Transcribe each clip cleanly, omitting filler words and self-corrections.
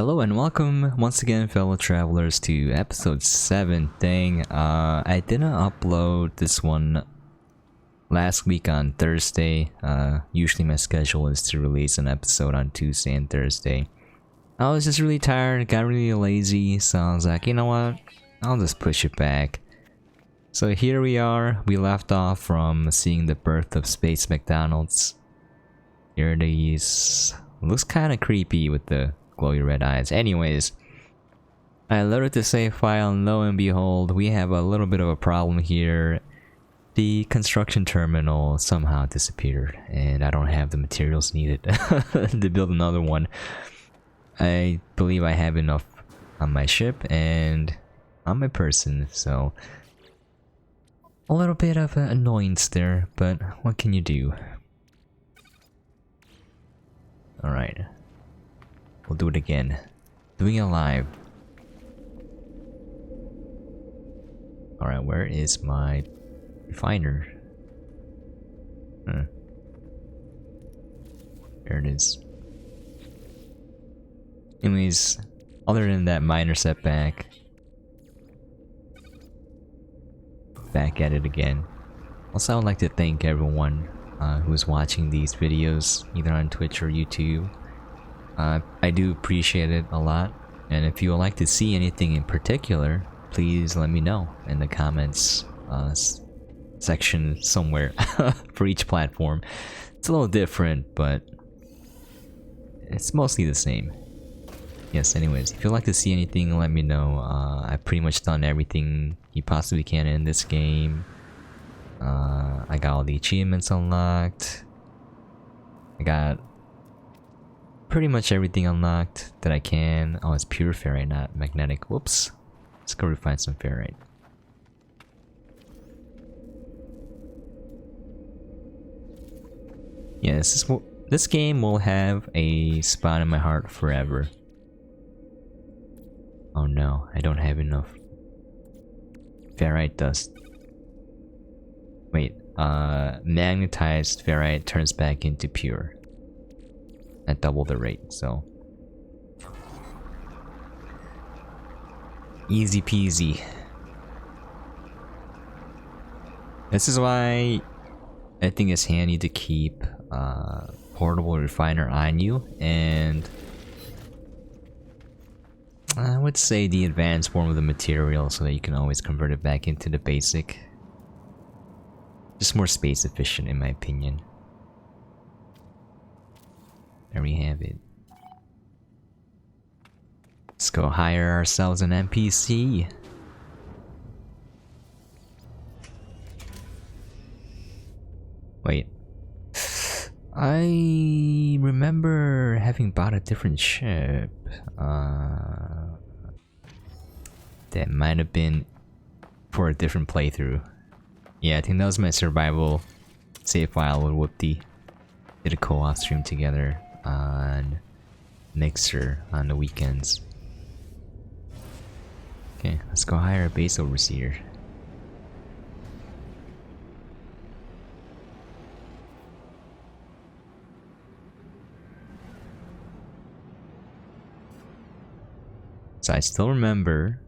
Hello and welcome once again, fellow travelers, to episode 7. Dang, I didn't upload this one last week on Thursday. Usually my schedule is to release an episode on Tuesday and Thursday. I was just really tired, got really lazy, so I was like, you know what, I'll just push it back. So here we are. We left off from seeing the birth of Space McDonald's. Here it is. Looks kind of creepy with the glowy red eyes. Anyways, I loaded the save file and lo and behold, we have a little bit of a problem here. The construction terminal somehow disappeared and I don't have the materials needed to build another one. I believe I have enough on my ship and on my person, so a little bit of an annoyance there, but what can you do? Alright. We'll do it again. Doing it live. Alright, where is my refiner? There it is. Anyways, other than that minor setback, back at it again. Also, I would like to thank everyone who's watching these videos, either on Twitch or YouTube. I do appreciate it a lot, and if you would like to see anything in particular, please let me know in the comments section somewhere for each platform. It's a little different, but it's mostly the same. Yes, anyways, if you'd like to see anything, let me know. I've pretty much done everything you possibly can in this game. I got all the achievements unlocked. I got pretty much everything unlocked that I can. Oh, it's pure ferrite, not magnetic. Whoops. Let's go refine some ferrite. Yeah, this game will have a spot in my heart forever. Oh no, I don't have enough ferrite dust. Wait, magnetized ferrite turns back into pure at double the rate, so easy peasy. This is why I think it's handy to keep portable refiner on you, and I would say the advanced form of the material so that you can always convert it back into the basic. Just more space efficient in my opinion. There we have it. Let's go hire ourselves an NPC. Wait. I remember having bought a different ship. That might have been for a different playthrough. Yeah, I think that was my survival save file with Whoopty. Did a co-op stream together on Mixer on the weekends. Okay, let's go hire a base overseer. So I still remember,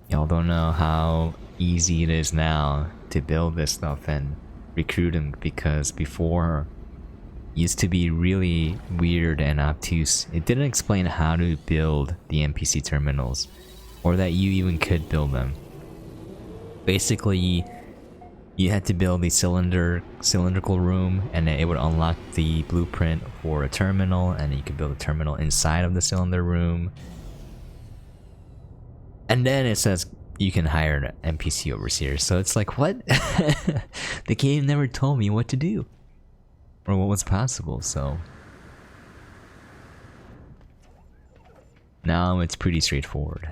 y'all don't know how easy it is now to build this stuff and recruit them, because before it used to be really weird and obtuse. It didn't explain how to build the NPC terminals, or that you even could build them. Basically, you had to build a cylindrical room, and then it would unlock the blueprint for a terminal, and then you could build a terminal inside of the cylinder room. And then it says you can hire an NPC overseer. So it's like, what? The game never told me what to do or what was possible, so now it's pretty straightforward.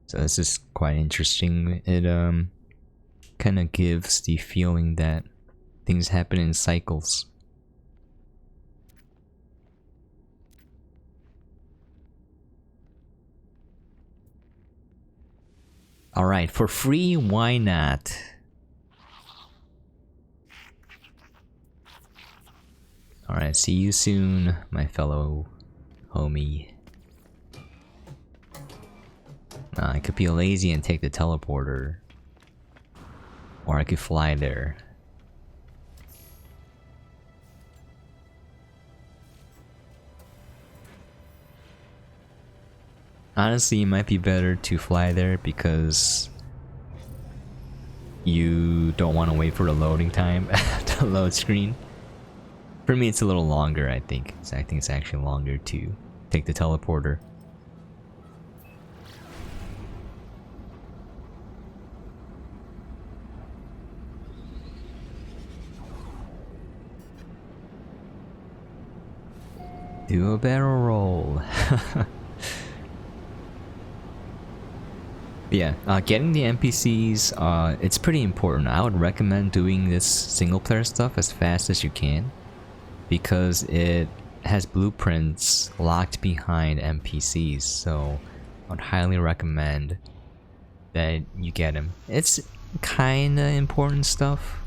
So this is quite interesting. It kind of gives the feeling that things happen in cycles. Alright, for free, why not? Alright, see you soon, my fellow homie. I could be lazy and take the teleporter. Or I could fly there. Honestly, it might be better to fly there because you don't want to wait for the loading time to load screen. For me, it's a little longer, I think. I think it's actually longer to take the teleporter. Do a barrel roll. Yeah, getting the NPCs, it's pretty important. I would recommend doing this single player stuff as fast as you can, because it has blueprints locked behind NPCs, so I would highly recommend that you get them. It's kinda important stuff,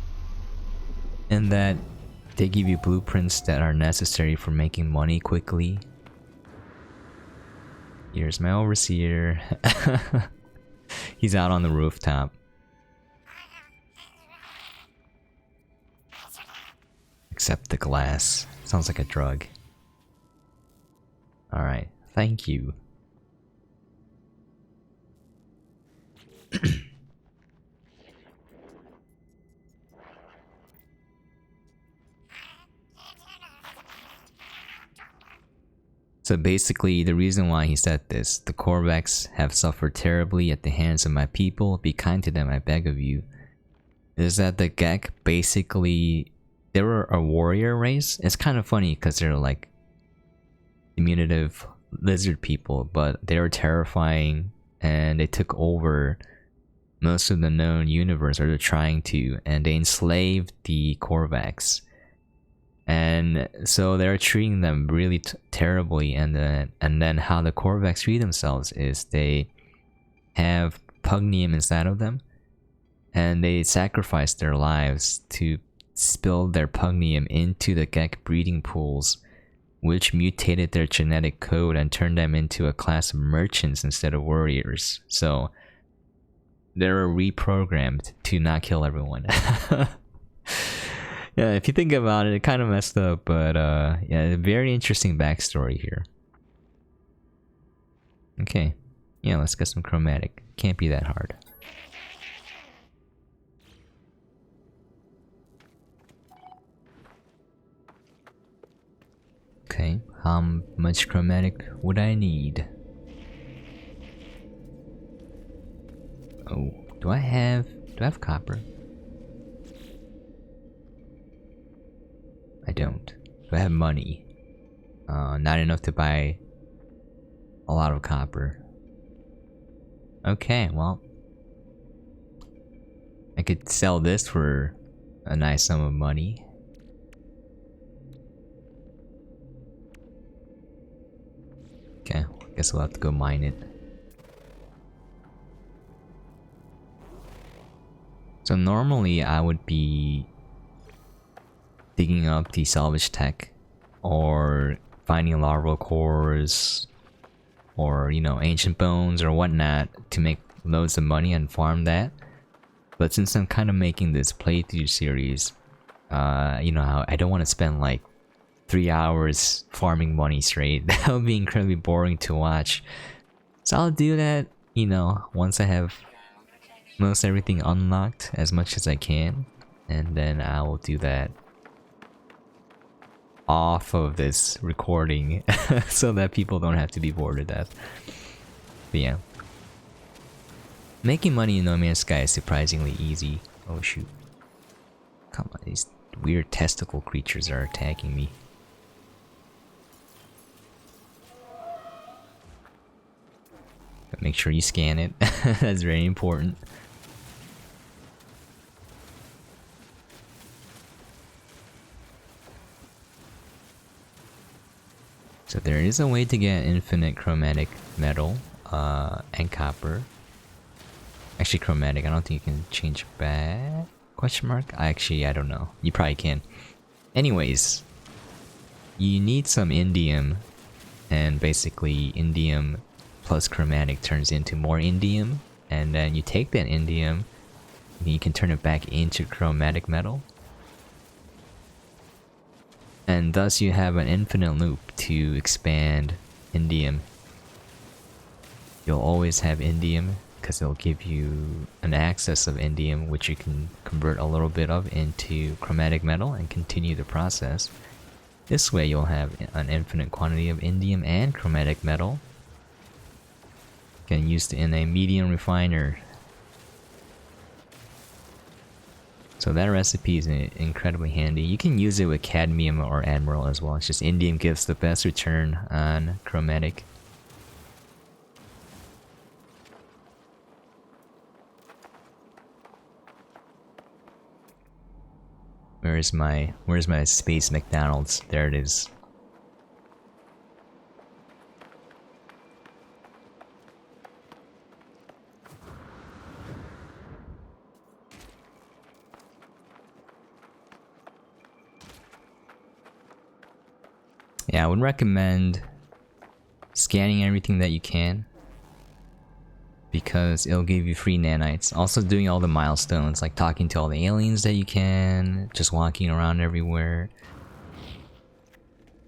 in that they give you blueprints that are necessary for making money quickly. Here's my overseer. He's out on the rooftop. Accept the glass. Sounds like a drug. Alright, thank you. So basically, the reason why he said this, the Korvax have suffered terribly at the hands of my people, be kind to them, I beg of you, is that the Gek basically, they were a warrior race. It's kind of funny because they're like diminutive lizard people, but they were terrifying and they took over most of the known universe, or they're trying to, and they enslaved the Korvax. And so they're treating them really terribly, and then how the Korvax treat themselves is they have pugnium inside of them, and they sacrifice their lives to spill their pugnium into the Gek breeding pools, which mutated their genetic code and turned them into a class of merchants instead of warriors. So they're reprogrammed to not kill everyone. Yeah, if you think about it, it kind of messed up, but yeah, a very interesting backstory here. Okay, yeah, let's get some chromatic. Can't be that hard. Okay, how much chromatic would I need? Oh, do I have copper? I don't. Do I have money? Not enough to buy a lot of copper. Okay, well, I could sell this for a nice sum of money. Okay, guess we'll have to go mine it. So normally I would be digging up the salvage tech, or finding larval cores, or you know, ancient bones or whatnot to make loads of money and farm that. But since I'm kind of making this playthrough series, you know how I don't want to spend like 3 hours farming money straight. That would be incredibly boring to watch. So I'll do that, you know, once I have most everything unlocked as much as I can, and then I will do that off of this recording so that people don't have to be bored to death. But yeah, making money in No Man's Sky is surprisingly easy. Oh shoot, come on, these weird testicle creatures are attacking me. But make sure you scan it. That's very important. So there is a way to get infinite chromatic metal and copper. Actually, chromatic. I don't think you can change back. Question mark? I don't know. You probably can. Anyways, you need some indium, and basically indium plus chromatic turns into more indium, and then you take that indium and you can turn it back into chromatic metal, and thus you have an infinite loop to expand indium. You'll always have indium because it'll give you an excess of indium, which you can convert a little bit of into chromatic metal and continue the process. This way you'll have an infinite quantity of indium and chromatic metal. You can use it in a medium refiner. So that recipe is incredibly handy. You can use it with cadmium or admiral as well. It's just indium gives the best return on chromatic. Where's my space McDonald's? There it is. Yeah, I would recommend scanning everything that you can, because it'll give you free nanites. Also doing all the milestones, like talking to all the aliens that you can, just walking around everywhere.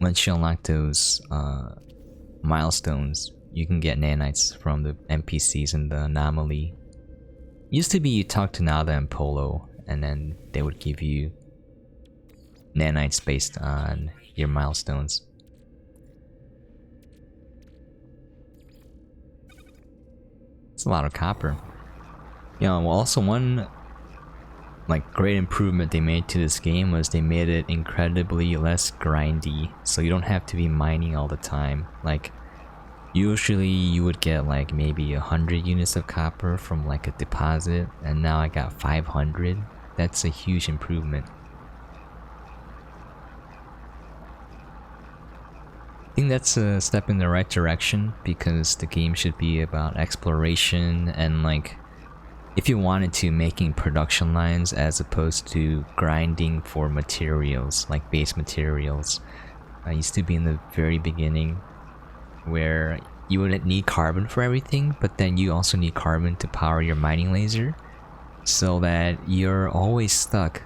Once you unlock those milestones, you can get nanites from the NPCs in the anomaly. Used to be you talk to Nada and Polo, and then they would give you nanites based on your milestones. It's a lot of copper. Yeah, well, also one like great improvement they made to this game was they made it incredibly less grindy, so you don't have to be mining all the time. Like usually you would get like maybe 100 units of copper from like a deposit, and now I got 500. That's a huge improvement. I think that's a step in the right direction, because the game should be about exploration and, like, if you wanted to, making production lines as opposed to grinding for materials, like base materials. I used to be in the very beginning where you would need carbon for everything, but then you also need carbon to power your mining laser, so that you're always stuck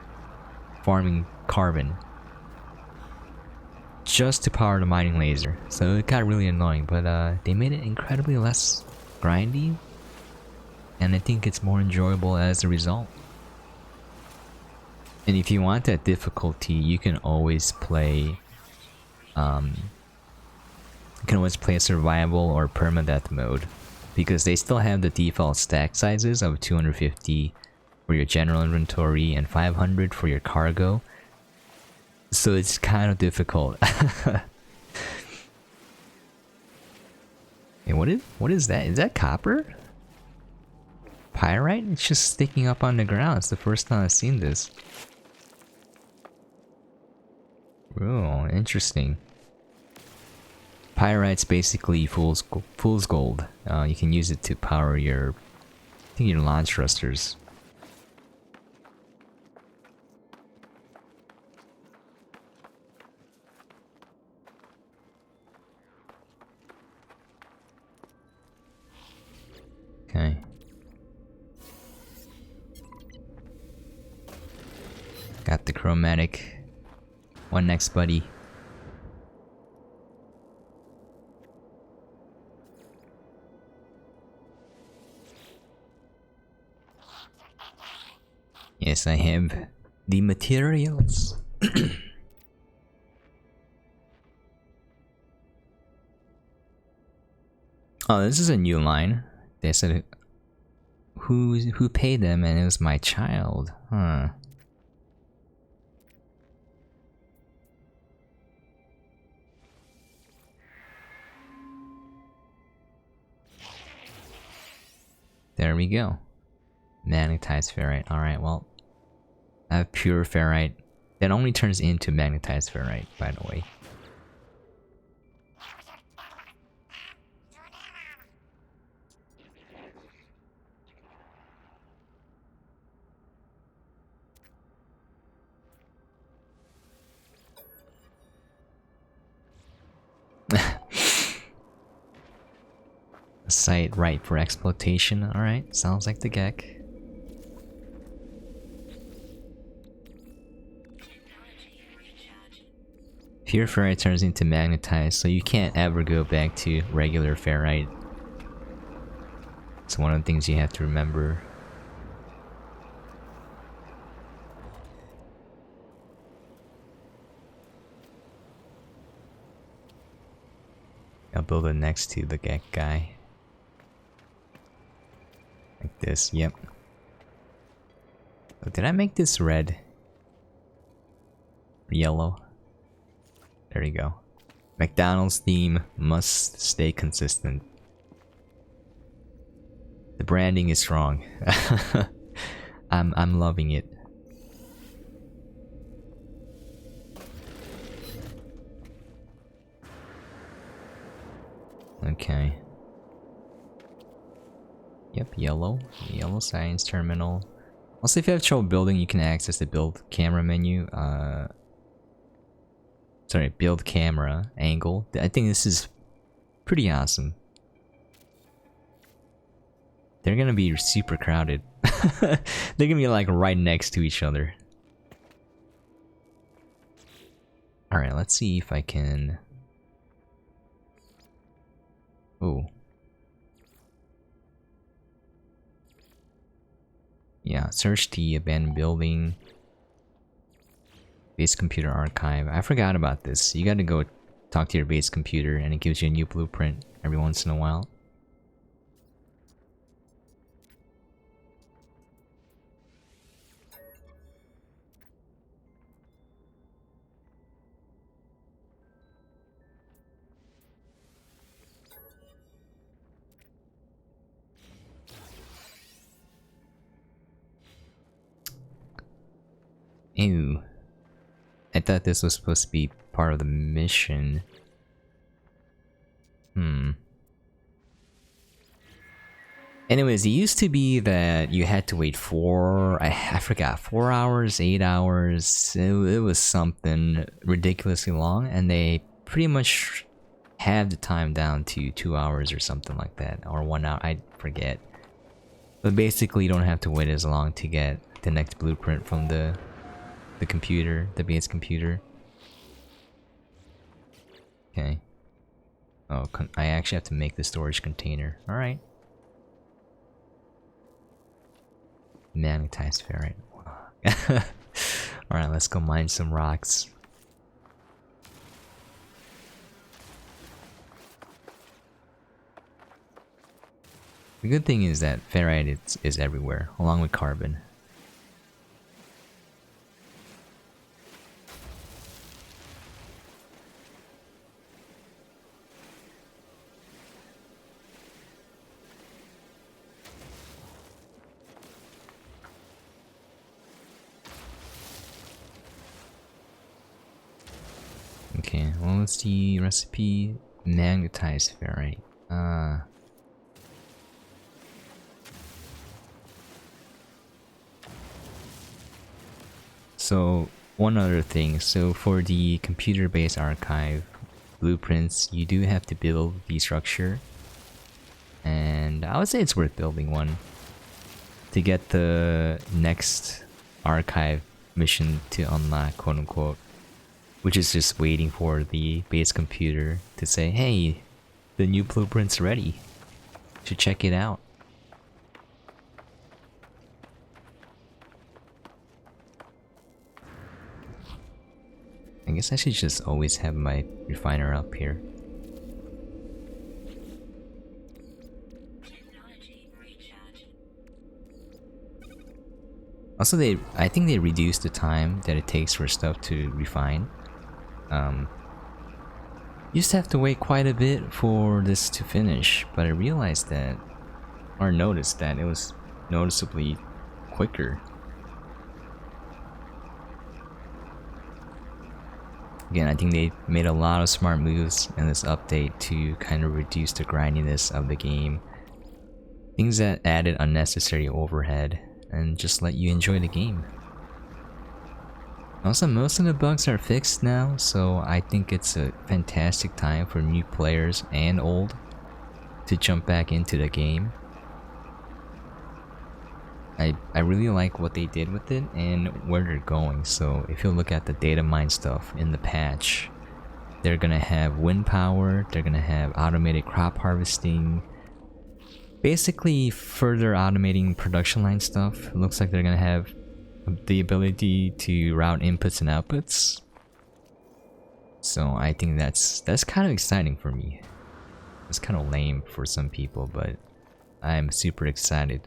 farming carbon just to power the mining laser. So it got really annoying, but they made it incredibly less grindy, and I think it's more enjoyable as a result. And if you want that difficulty, you can always play survival or permadeath mode, because they still have the default stack sizes of 250 for your general inventory and 500 for your cargo. So it's kind of difficult. Hey, what is that? Is that copper? Pyrite? It's just sticking up on the ground. It's the first time I've seen this. Oh, interesting. Pyrite's basically fool's gold. You can use it to power your, I think, your launch thrusters. Okay. Got the chromatic. What next, buddy? Yes, I have the materials. Oh, this is a new line. They said who paid them, and it was my child. Huh. There we go. Magnetized ferrite. Alright, well, I have pure ferrite. That only turns into magnetized ferrite, by the way. A site ripe for exploitation. Alright, sounds like the Gek. Pure ferrite turns into magnetized, so you can't ever go back to regular ferrite. It's one of the things you have to remember. I'll build it next to the Gek guy. Like this, yep. Oh, did I make this red? Yellow? There you go. McDonald's theme must stay consistent. The branding is strong. I'm loving it. Okay. Yep, yellow. Yellow science terminal. Also, if you have trouble building, you can access the build camera menu. Sorry, build camera angle. I think this is pretty awesome. They're gonna be super crowded. They're gonna be like right next to each other. Alright, let's see if I can... Ooh. Yeah, search the abandoned building. Base computer archive. I forgot about this. You gotta go talk to your base computer and it gives you a new blueprint every once in a while. Ew. I thought this was supposed to be part of the mission. Anyways, it used to be that you had to wait I forgot, 4 hours, 8 hours. It was something ridiculously long, and they pretty much had the time down to 2 hours or something like that, or 1 hour, I forget. But basically, you don't have to wait as long to get the next blueprint from the computer, the base computer. Okay. Oh, I actually have to make the storage container. Alright. Magnetized ferrite. Alright, let's go mine some rocks. The good thing is that ferrite is everywhere, along with carbon. Okay, well, what's the recipe? Magnetized ferrite. So, one other thing. So, for the computer-based archive blueprints, you do have to build the structure. And I would say it's worth building one to get the next archive mission to unlock, quote unquote. Which is just waiting for the base computer to say, hey, the new blueprint's ready. You should check it out. I guess I should just always have my refiner up here. Also, I think they reduced the time that it takes for stuff to refine. You just have to wait quite a bit for this to finish, but I realized that, or noticed that it was noticeably quicker. Again, I think they made a lot of smart moves in this update to kind of reduce the grindiness of the game. Things that added unnecessary overhead and just let you enjoy the game. Also, most of the bugs are fixed now, so I think it's a fantastic time for new players and old to jump back into the game. I really like what they did with it and where they're going. So if you look at the data mine stuff in the patch, they're gonna have wind power, they're gonna have automated crop harvesting, basically further automating production line stuff. It looks like they're gonna have the ability to route inputs and outputs. So I think that's kind of exciting for me. It's kind of lame for some people, but I'm super excited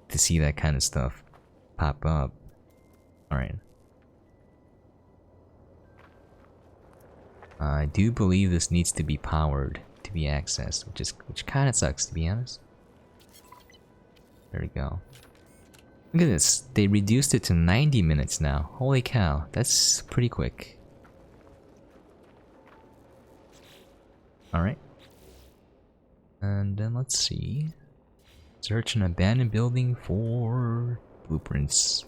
to see that kind of stuff pop up. Alright. I do believe this needs to be powered to be accessed, which kind of sucks, to be honest. There we go. Look at this. They reduced it to 90 minutes now. Holy cow, that's pretty quick. Alright. And then let's see. Search an abandoned building for blueprints.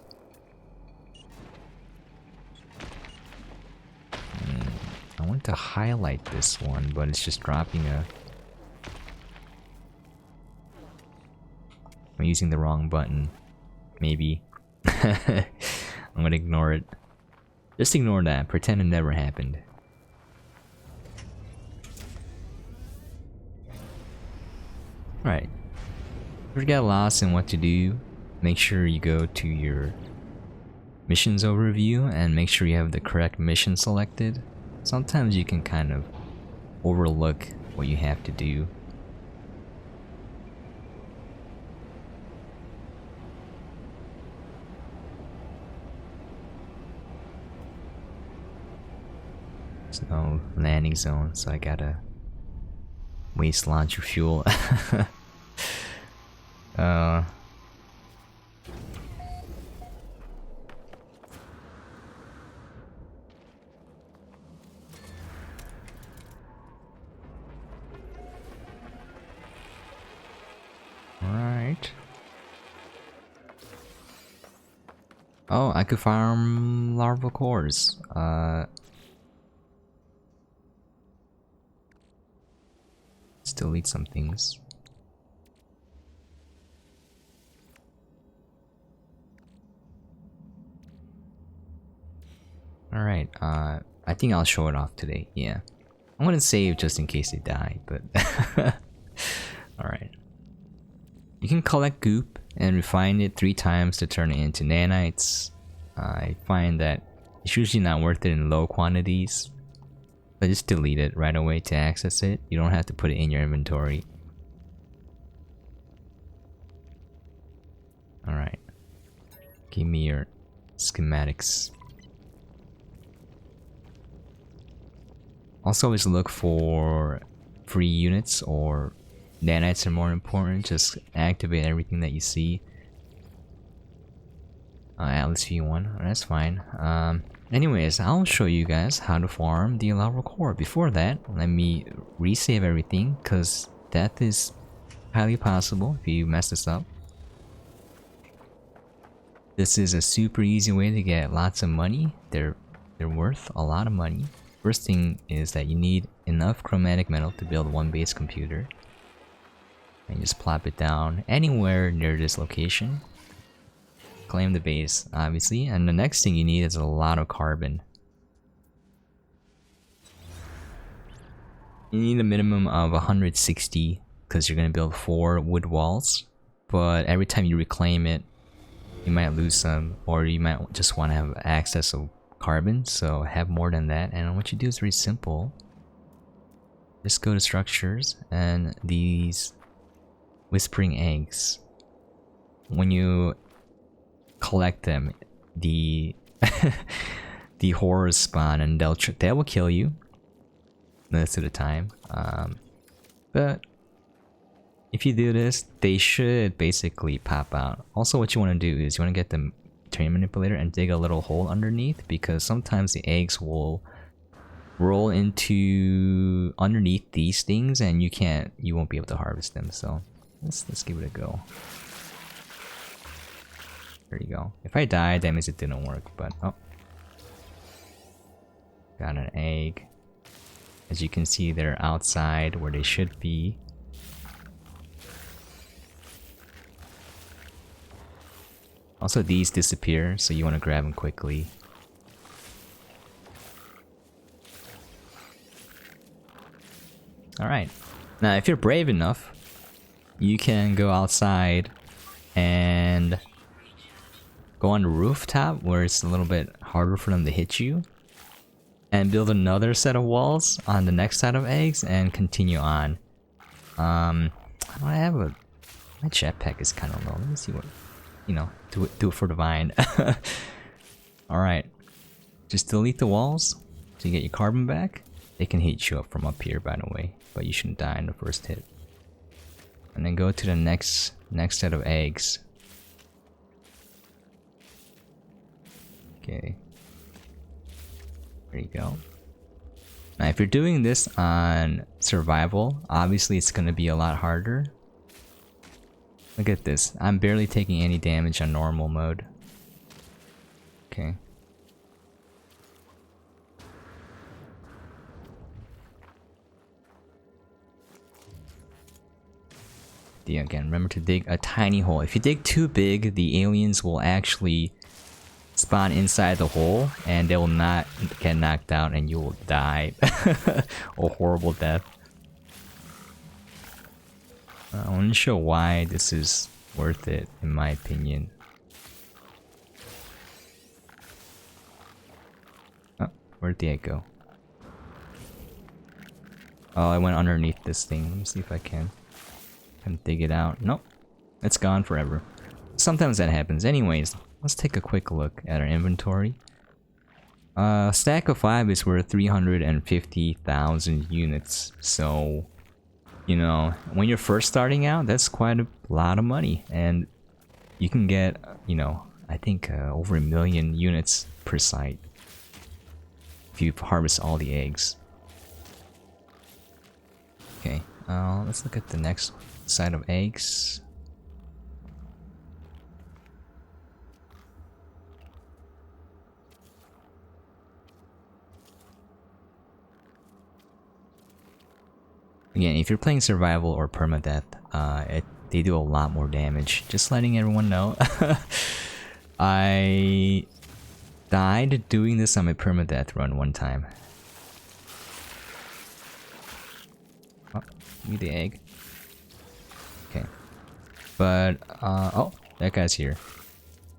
I want to highlight this one, but it's just dropping a... I'm using the wrong button. Maybe. I'm gonna ignore it. Just ignore that. Pretend it never happened. Alright. If you get lost in what to do, make sure you go to your missions overview and make sure you have the correct mission selected. Sometimes you can kind of overlook what you have to do. There's no landing zone, so I gotta waste launcher fuel. Alright. Oh, I could farm larval cores. Let's delete some things. Alright, I think I'll show it off today, yeah. I'm gonna save just in case they die, but... Alright. You can collect goop and refine it 3 times to turn it into nanites. I find that it's usually not worth it in low quantities. But just delete it right away to access it. You don't have to put it in your inventory. Alright. Give me your schematics. Also always look for free units, or nanites are more important. Just activate everything that you see. Atlas V1, that's fine. Anyways, I'll show you guys how to farm the larval core. Before that, let me resave everything, because death is highly possible if you mess this up. This is a super easy way to get lots of money. They're worth a lot of money. First thing is that you need enough chromatic metal to build one base computer. And just plop it down anywhere near this location. Claim the base, obviously, and the next thing you need is a lot of carbon. You need a minimum of 160 because you're going to build 4 wood walls, but every time you reclaim it, you might lose some, or you might just want to have access of carbon, so have more than that. And what you do is very simple. Just go to structures, and these whispering eggs, when you collect them, the the horrors spawn, and they will kill you most of the time. But if you do this, they should basically pop out. Also, what you want to do is you want to get the terrain manipulator and dig a little hole underneath, because sometimes the eggs will roll into underneath these things, and you won't be able to harvest them. So let's give it a go. There you go. If I die, that means it didn't work, but oh. Got an egg. As you can see, they're outside where they should be. Also, these disappear, so you want to grab them quickly. Alright. Now, if you're brave enough, you can go outside and go on the rooftop where it's a little bit harder for them to hit you. And build another set of walls on the next set of eggs and continue on. I have a... My jetpack is kind of low. Let me see what... You know, do it for the vine. Alright. Just delete the walls to get your carbon back. They can hit you up from up here, by the way. But you shouldn't die in the first hit. And then go to the next set of eggs. Okay. There you go. Now if you're doing this on survival, obviously it's going to be a lot harder. Look at this. I'm barely taking any damage on normal mode. Okay. Again, remember to dig a tiny hole. If you dig too big, the aliens will actually spawn inside the hole and they will not get knocked out and you will die. A horrible death. I want to show why this is worth it, in my opinion. Oh, where'd the egg go? Oh, I went underneath this thing. Let me see if I can dig it out. Nope, it's gone forever. Sometimes that happens. Anyways, let's take a quick look at our inventory. Stack of 5 is worth 350,000 units. So, you know, when you're first starting out, that's quite a lot of money. And you can get, you know, I think over 1 million units per site if you harvest all the eggs. Okay, let's look at the next side of eggs. Again, if you're playing survival or permadeath, they do a lot more damage. Just letting everyone know. I died doing this on my permadeath run one time. Oh, give me the egg. Okay. But, oh, that guy's here.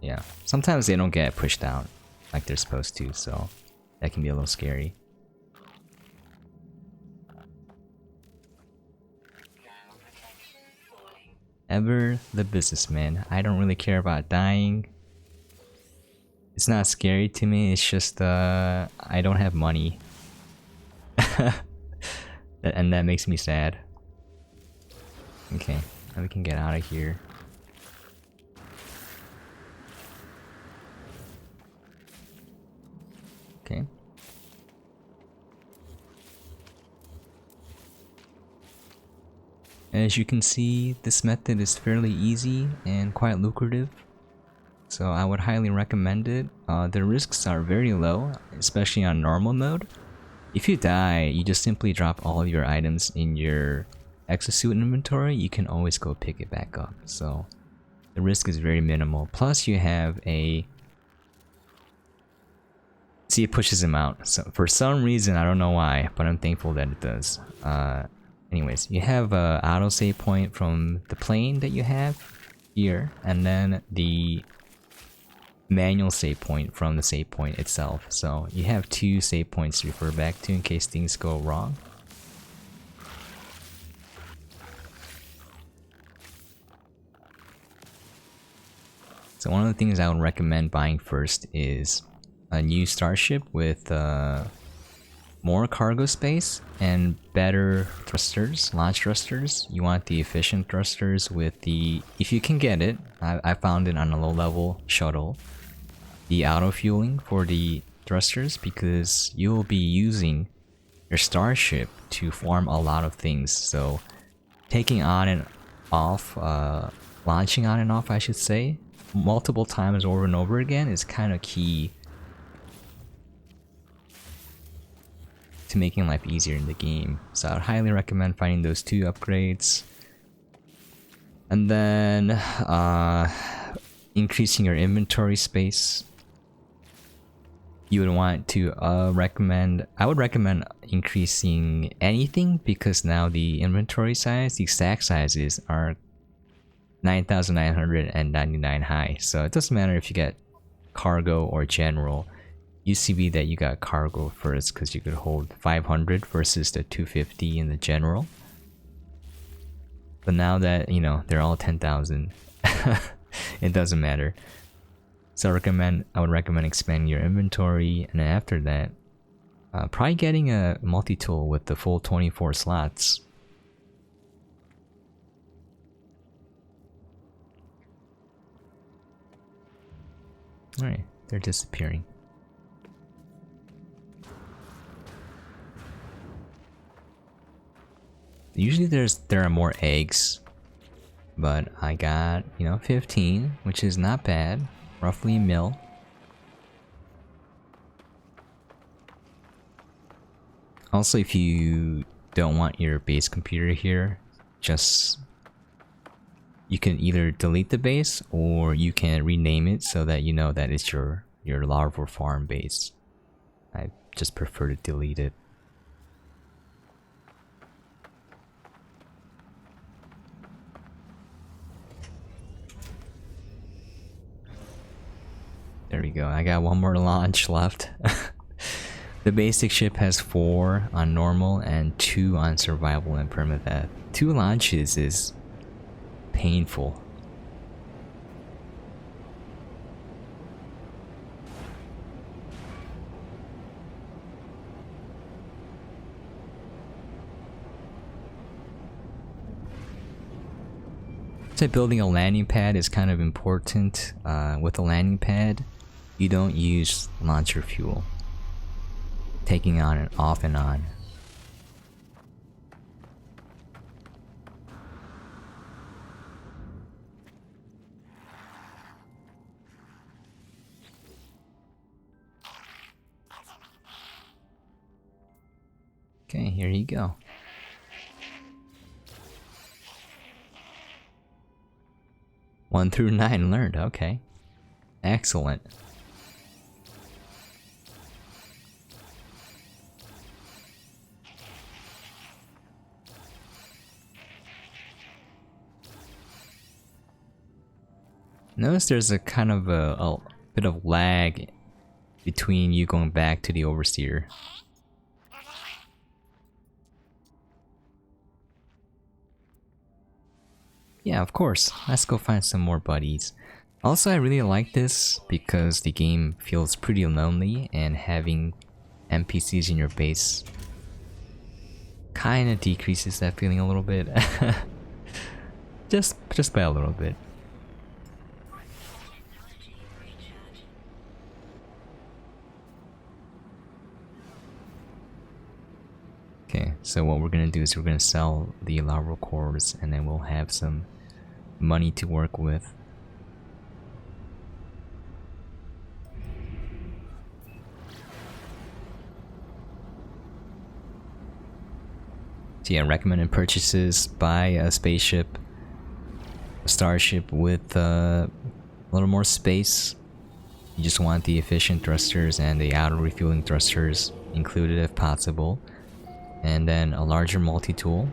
Yeah. Sometimes they don't get pushed out like they're supposed to, so that can be a little scary. Ever the businessman. I don't really care about dying. It's not scary to me, it's just I don't have money. And that makes me sad. Okay, now we can get out of here. Okay. As you can see, this method is fairly easy and quite lucrative, so I would highly recommend it. The risks are very low, especially on normal mode. If you die, you just simply drop all of your items in your exosuit inventory. You can always go pick it back up, so the risk is very minimal. Plus you have a... See, it pushes him out. So for some reason, I don't know why, but I'm thankful that it does. Anyways, you have a auto save point from the plane that you have here, and then the manual save point from the save point itself. So you have 2 save points to refer back to in case things go wrong. So one of the things I would recommend buying first is a new starship with more cargo space and better thrusters, launch thrusters. You want the efficient thrusters with the, if you can get it, I found it on a low level shuttle, the auto fueling for the thrusters, because you will be using your starship to farm a lot of things. So taking on and off, launching on and off I should say, multiple times over and over again is kind of key to making life easier in the game. So I would highly recommend finding those 2 upgrades. And then increasing your inventory space, you would want to I would recommend increasing anything, because now the inventory size, the stack sizes are 9,999 high. So it doesn't matter if you get cargo or general. Used to be that you got cargo first because you could hold 500 versus the 250 in the general. But now that, you know, they're all 10,000, it doesn't matter. So I would recommend expanding your inventory, and then after that, probably getting a multi-tool with the full 24 slots. Alright, they're disappearing. Usually there are more eggs, but I got, you know, 15, which is not bad. Roughly a mil. Also, if you don't want your base computer here, just you can either delete the base or you can rename it so that you know that it's your larval farm base. I just prefer to delete it. There we go. I got one more launch left. The basic ship has 4 on normal and 2 on survival and permadeath. 2 launches is painful. So building a landing pad is kind of important. With a landing pad, you don't use launcher fuel. Taking on and off and on. Okay, here you go. One through 9 learned, okay. Excellent. Notice there's a kind of a bit of lag between you going back to the overseer. Yeah, of course. Let's go find some more buddies. Also, I really like this because the game feels pretty lonely, and having NPCs in your base kind of decreases that feeling a little bit. just by a little bit. Okay, so what we're gonna do is we're gonna sell the larval cores, and then we'll have some money to work with. So yeah, recommended purchases: buy a spaceship, a starship with a little more space. You just want the efficient thrusters and the auto refueling thrusters included if possible. And then a larger multi-tool.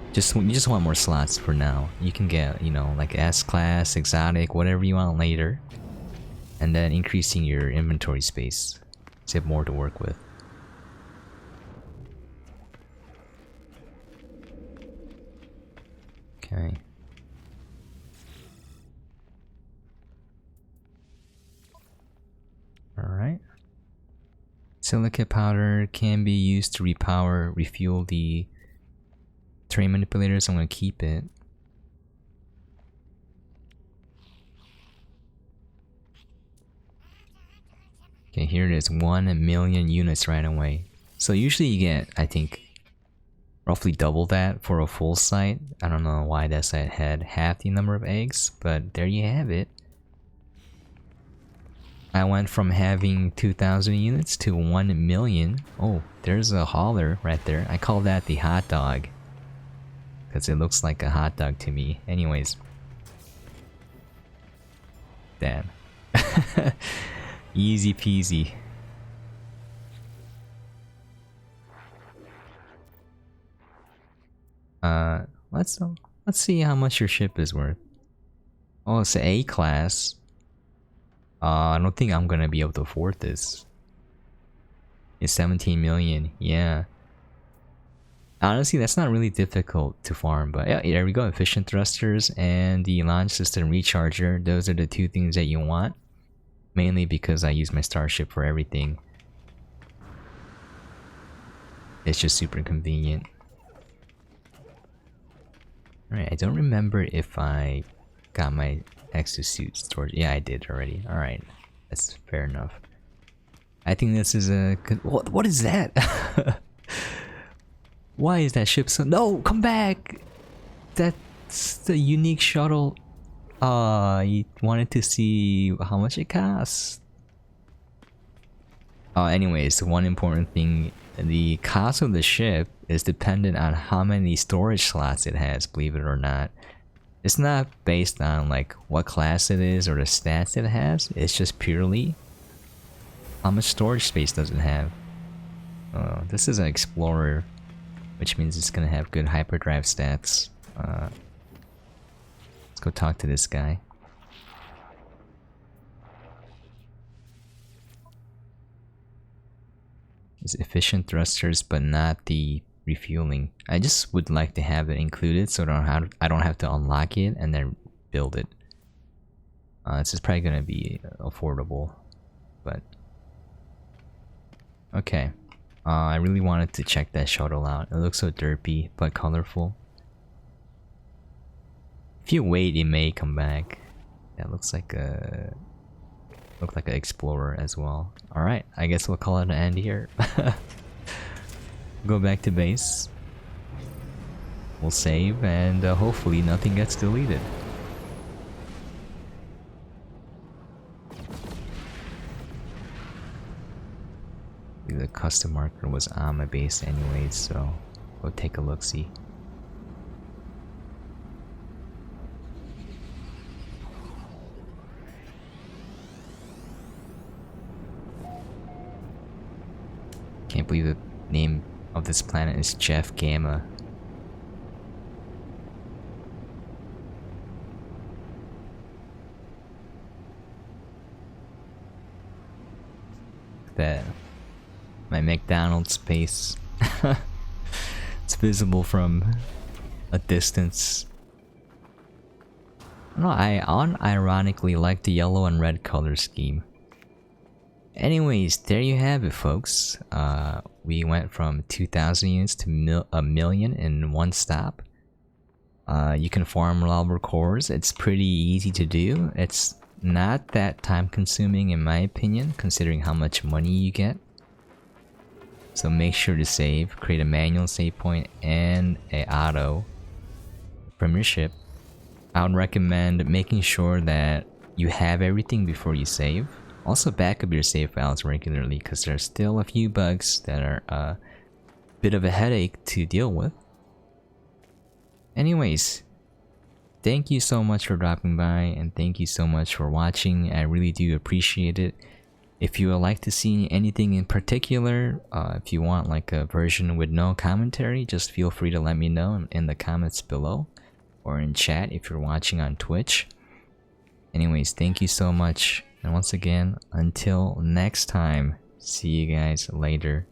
You just want more slots for now. You can get, you know, like S-Class, Exotic, whatever you want later. And then increasing your inventory space, so you have more to work with. Okay. Alright. Silicate powder can be used to refuel the terrain manipulators. I'm gonna keep it. Okay, here it is, 1 million units right away. So usually you get, I think, roughly double that for a full site. I don't know why that site had half the number of eggs, but there you have it. I went from having 2,000 units to 1 million. Oh, there's a hauler right there. I call that the hot dog, because it looks like a hot dog to me. Anyways. Damn. Easy peasy. Let's see how much your ship is worth. Oh, it's A class. I don't think I'm gonna be able to afford this. It's 17 million. Yeah. Honestly, that's not really difficult to farm, but yeah, there we go. Efficient thrusters and the launch system recharger. Those are the two things that you want. Mainly because I use my starship for everything. It's just super convenient. Alright, I don't remember if I got my exosuit storage. Yeah, I did already. Alright, that's fair enough. I think this is a good... What is that? Why is that ship so... No, come back! That's the unique shuttle. You wanted to see how much it costs. Anyways, one important thing, the cost of the ship is dependent on how many storage slots it has, believe it or not. It's not based on like what class it is or the stats it has, it's just purely how much storage space does it have. This is an explorer, which means it's gonna have good hyperdrive stats. Let's go talk to this guy. It's efficient thrusters, but not the refueling. I just would like to have it included, so I don't have to unlock it and then build it. This is probably gonna be affordable, but okay. I really wanted to check that shuttle out. It looks so derpy but colorful. If you wait, it may come back. That looks like an explorer as well. Alright, I guess we'll call it an end here. Go back to base. We'll save and hopefully nothing gets deleted. The custom marker was on my base anyways, so go take a look-see. Can't believe the name of this planet is Jeff Gamma. That my McDonald's base. It's visible from a distance. No, I unironically like the yellow and red color scheme. Anyways, there you have it, folks. We went from 2,000 units to a million in one stop. You can farm Larval cores. It's pretty easy to do. It's not that time consuming in my opinion, considering how much money you get. So make sure to save, create a manual save point and a auto from your ship. I would recommend making sure that you have everything before you save. Also back up your save files regularly because there's still a few bugs that are a bit of a headache to deal with. Anyways, thank you so much for dropping by and thank you so much for watching. I really do appreciate it. If you would like to see anything in particular, if you want like a version with no commentary, just feel free to let me know in the comments below or in chat if you're watching on Twitch. Anyways, thank you so much. And once again, until next time, see you guys later.